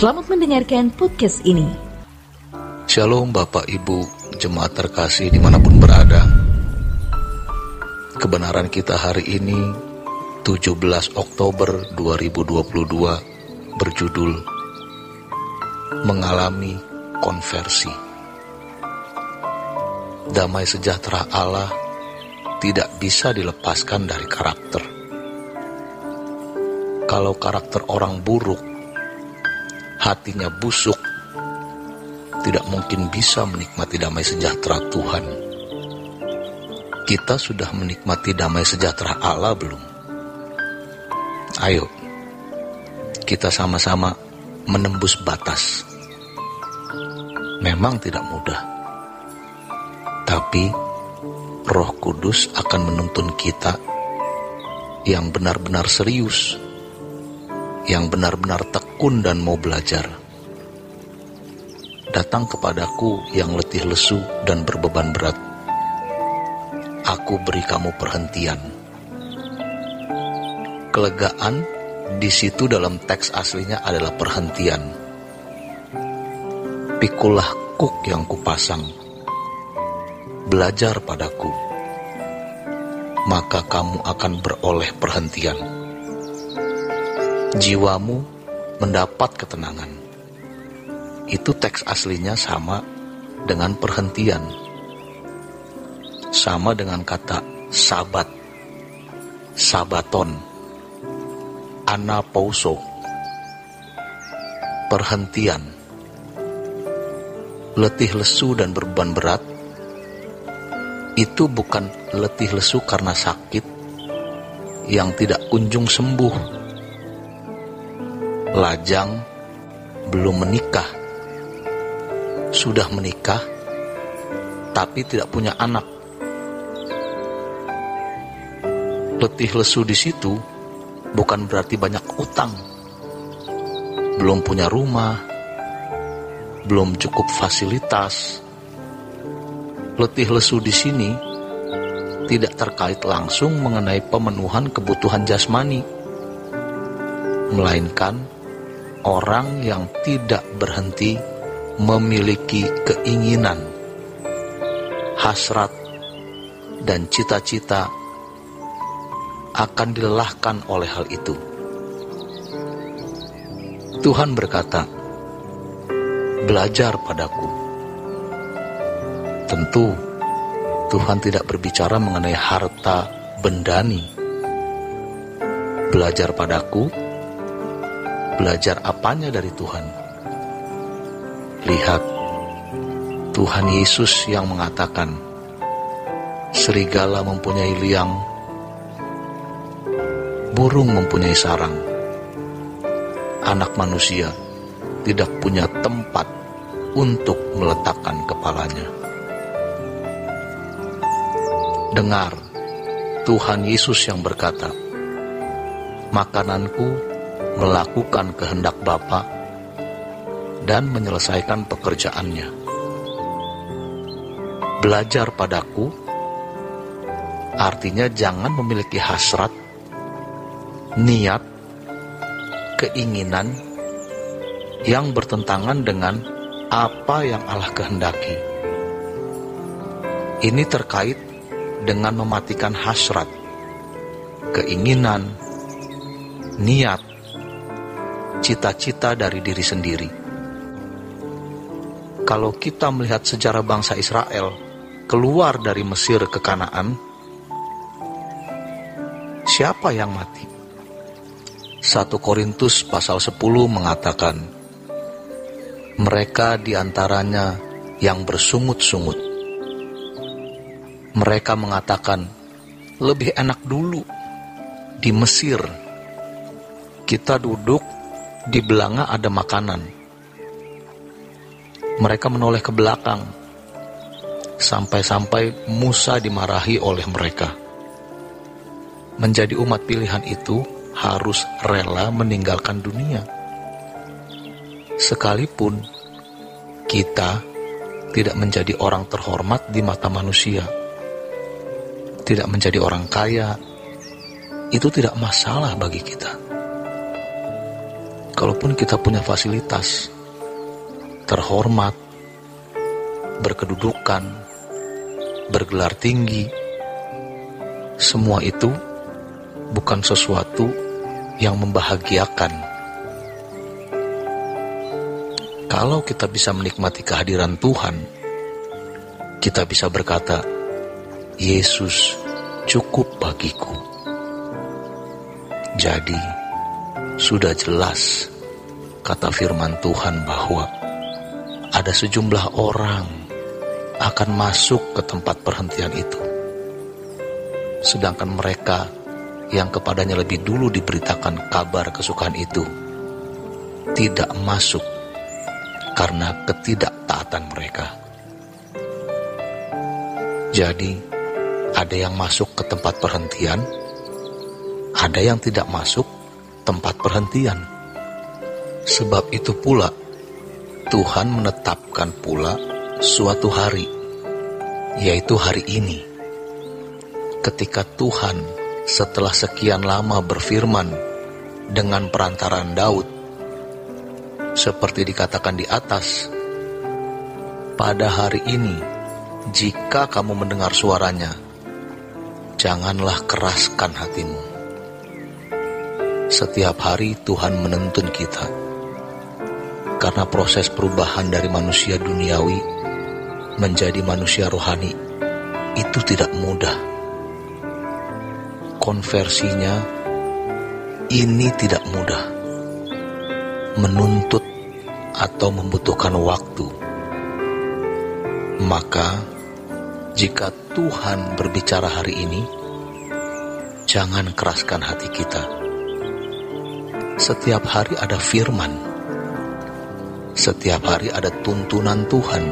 Selamat mendengarkan podcast ini. Shalom Bapak Ibu Jemaat terkasih dimanapun berada. Kebenaran kita hari ini 17 Oktober 2022 berjudul Mengalami Konversi. Damai sejahtera Allah tidak bisa dilepaskan dari karakter. Kalau karakter orang buruk, hatinya busuk, tidak mungkin bisa menikmati damai sejahtera Tuhan. Kita sudah menikmati damai sejahtera Allah belum? Ayo, kita sama-sama menembus batas. Memang tidak mudah, tapi Roh Kudus akan menuntun kita yang benar-benar serius, yang benar-benar tekun dan mau belajar. Datang kepadaku yang letih lesu dan berbeban berat. Aku beri kamu perhentian. Kelegaan di situ dalam teks aslinya adalah perhentian. Pikulah kuk yang kupasang. Belajar padaku, maka kamu akan beroleh perhentian. Jiwamu mendapat ketenangan. Itu teks aslinya sama dengan perhentian. Sama dengan kata sabat, sabaton, anapauso, perhentian. Letih lesu dan beban berat itu bukan letih lesu karena sakit yang tidak kunjung sembuh. Lajang belum menikah, sudah menikah tapi tidak punya anak. Letih lesu di situ bukan berarti banyak utang, belum punya rumah, belum cukup fasilitas. Letih lesu di sini tidak terkait langsung mengenai pemenuhan kebutuhan jasmani, melainkan orang yang tidak berhenti memiliki keinginan, hasrat, dan cita-cita akan dilelahkan oleh hal itu. Tuhan berkata, belajar padaku. Tentu, Tuhan tidak berbicara mengenai harta bendani. Belajar padaku, belajar apanya dari Tuhan? Lihat, Tuhan Yesus yang mengatakan, serigala mempunyai liang, burung mempunyai sarang, anak manusia tidak punya tempat untuk meletakkan kepalanya. Dengar, Tuhan Yesus yang berkata, makananku melakukan kehendak Bapa dan menyelesaikan pekerjaannya. Belajar padaku artinya jangan memiliki hasrat, niat, keinginan yang bertentangan dengan apa yang Allah kehendaki. Ini terkait dengan mematikan hasrat, keinginan, niat, cita-cita dari diri sendiri. Kalau kita melihat sejarah bangsa Israel keluar dari Mesir ke Kanaan, siapa yang mati? 1 Korintus pasal 10 mengatakan, mereka diantaranya yang bersungut-sungut. Mereka mengatakan, lebih enak dulu di Mesir. Kita duduk di belanga ada makanan. Mereka menoleh ke belakang, sampai-sampai Musa dimarahi oleh mereka. Menjadi umat pilihan itu harus rela meninggalkan dunia. Sekalipun kita tidak menjadi orang terhormat di mata manusia, tidak menjadi orang kaya, itu tidak masalah bagi kita. kalaupun kita punya fasilitas, terhormat, berkedudukan, bergelar tinggi, semua itu bukan sesuatu yang membahagiakan. Kalau kita bisa menikmati kehadiran Tuhan, kita bisa berkata, Yesus cukup bagiku. Jadi, sudah jelas kata firman Tuhan bahwa ada sejumlah orang akan masuk ke tempat perhentian itu. Sedangkan mereka yang kepadanya lebih dulu diberitakan kabar kesukaan itu tidak masuk karena ketidaktaatan mereka. Jadi, ada yang masuk ke tempat perhentian, ada yang tidak masuk tempat perhentian. Sebab itu pula Tuhan menetapkan pula suatu hari, yaitu hari ini, ketika Tuhan setelah sekian lama berfirman dengan perantaraan Daud, seperti dikatakan di atas, pada hari ini, jika kamu mendengar suaranya, janganlah keraskan hatimu. Setiap hari Tuhan menuntun kita, karena proses perubahan dari manusia duniawi menjadi manusia rohani itu tidak mudah. Konversinya ini tidak mudah, menuntut atau membutuhkan waktu. Maka jika Tuhan berbicara hari ini, jangan keraskan hati kita. Setiap hari ada firman, setiap hari ada tuntunan Tuhan.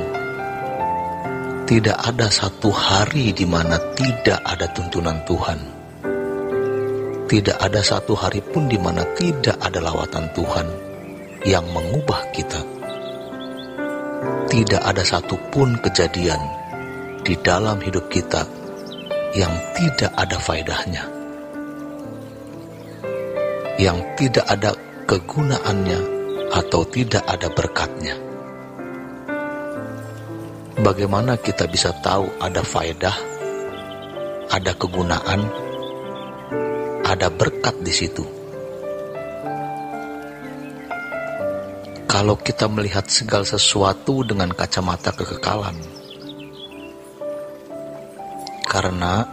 Tidak ada satu hari di mana tidak ada tuntunan Tuhan. Tidak ada satu hari pun di mana tidak ada lawatan Tuhan yang mengubah kita. Tidak ada satupun kejadian di dalam hidup kita yang tidak ada faedahnya, yang tidak ada kegunaannya atau tidak ada berkatnya. Bagaimana kita bisa tahu ada faedah, ada kegunaan, ada berkat di situ? Kalau kita melihat segala sesuatu dengan kacamata kekekalan. Karena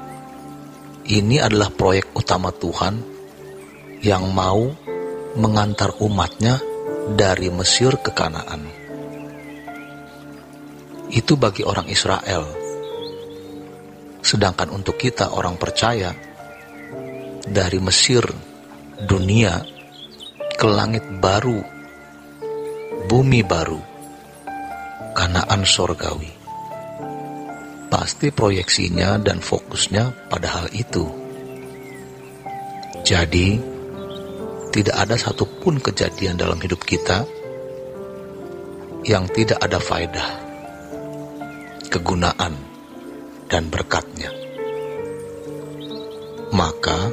ini adalah proyek utama Tuhan yang mau mengantar umatnya dari Mesir ke Kanaan. Itu bagi orang Israel. Sedangkan untuk kita orang percaya, dari Mesir, dunia, ke langit baru, bumi baru, Kanaan sorgawi. Pasti proyeksinya dan fokusnya pada hal itu. Jadi, tidak ada satupun kejadian dalam hidup kita yang tidak ada faedah, kegunaan, dan berkatnya. Maka,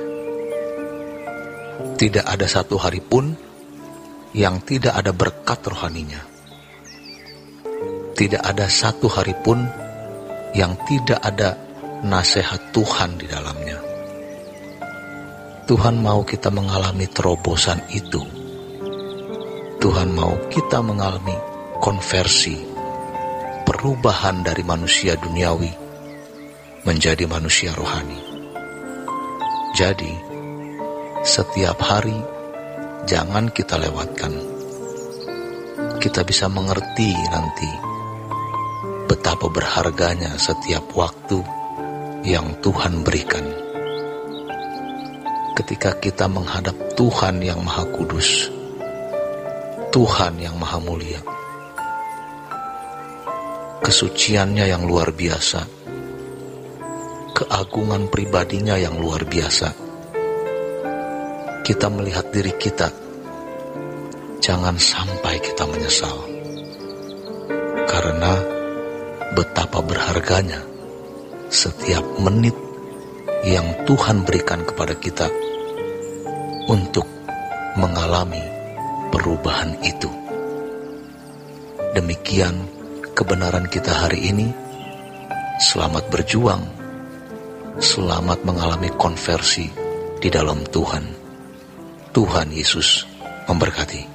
tidak ada satu hari pun yang tidak ada berkat rohaninya. Tidak ada satu hari pun yang tidak ada nasihat Tuhan di dalamnya. Tuhan mau kita mengalami terobosan itu. Tuhan mau kita mengalami konversi, perubahan dari manusia duniawi menjadi manusia rohani. Jadi, setiap hari jangan kita lewatkan. Kita bisa mengerti nanti betapa berharganya setiap waktu yang Tuhan berikan. Ketika kita menghadap Tuhan yang Maha Kudus, Tuhan yang Maha Mulia, kesuciannya yang luar biasa, keagungan pribadinya yang luar biasa, kita melihat diri kita, jangan sampai kita menyesal. Karena betapa berharganya setiap menit yang Tuhan berikan kepada kita untuk mengalami perubahan itu. Demikian kebenaran kita hari ini. Selamat berjuang, selamat mengalami konversi di dalam Tuhan. Tuhan Yesus memberkati.